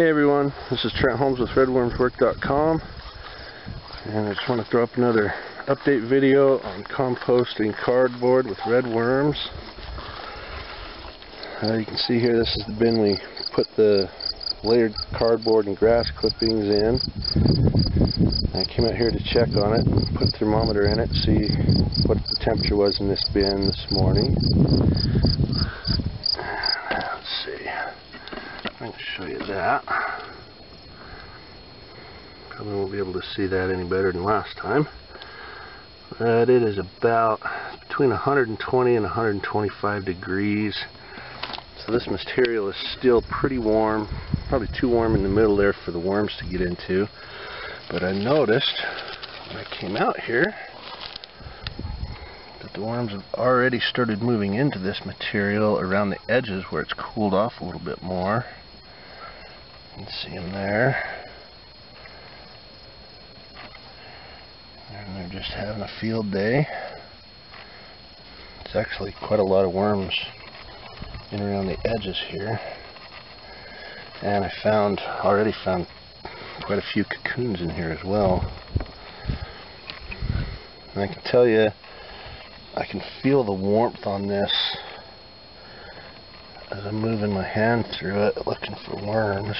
Hey everyone, this is Trent Holmes with redwormswork.com, and I just want to throw up another update video on composting cardboard with red worms. You can see here, this is the bin we put the layered cardboard and grass clippings in. I came out here to check on it, put a thermometer in it, see what the temperature was in this bin this morning. Let's see. I can show you that. Probably won't be able to see that any better than last time. But it is about between 120 and 125 degrees. So this material is still pretty warm. Probably too warm in the middle there for the worms to get into. But I noticed when I came out here that the worms have already started moving into this material around the edges where it's cooled off a little bit more. You can see them there. And they're just having a field day. It's actually quite a lot of worms in around the edges here. And I already found quite a few cocoons in here as well. And I can tell you, I can feel the warmth on this as I'm moving my hand through it looking for worms.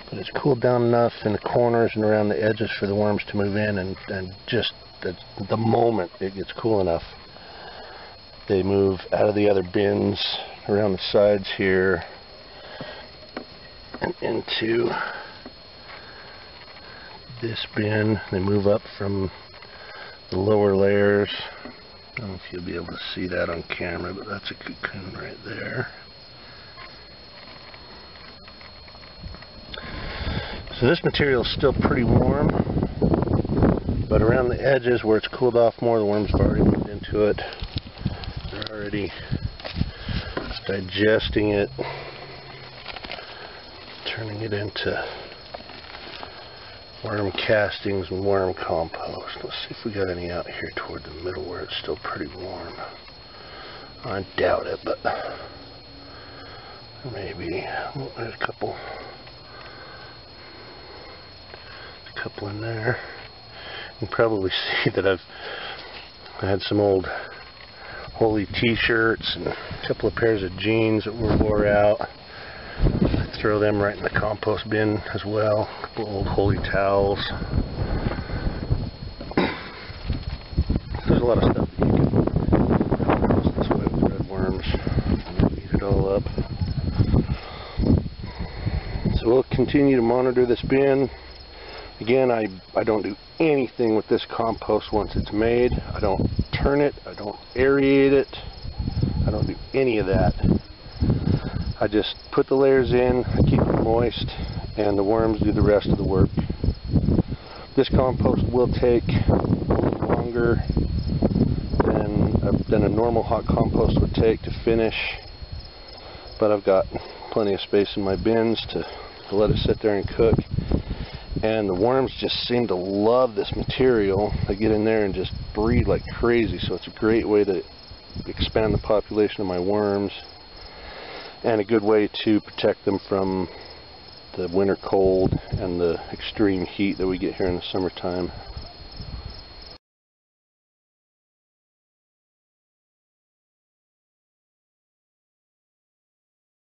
But it's cooled down enough in the corners and around the edges for the worms to move in, and just the moment it gets cool enough, they move out of the other bins around the sides here and into this bin. They move up from the lower layers. I don't know if you'll be able to see that on camera, but that's a cocoon right there. So this material is still pretty warm, but around the edges where it's cooled off more, the worms have already moved into it. They're already digesting it, turning it into worm castings and worm compost. Let's see if we got any out here toward the middle where it's still pretty warm. I doubt it, but maybe. Oh, there's a couple in there. You can probably see that I had some old Holy t-shirts and a couple of pairs of jeans that were wore out. Throw them right in the compost bin as well. A couple old Holy towels. There's a lot of stuff that you can compost this way with red worms and eat it all up. So we'll continue to monitor this bin. Again, I don't do anything with this compost once it's made. I don't turn it, I don't aerate it, I don't do any of that. I just put the layers in, I keep it moist, and the worms do the rest of the work. This compost will take a little longer than a normal hot compost would take to finish, but I've got plenty of space in my bins to let it sit there and cook. And the worms just seem to love this material. They get in there and just breed like crazy, so it's a great way to expand the population of my worms, and a good way to protect them from the winter cold and the extreme heat that we get here in the summertime.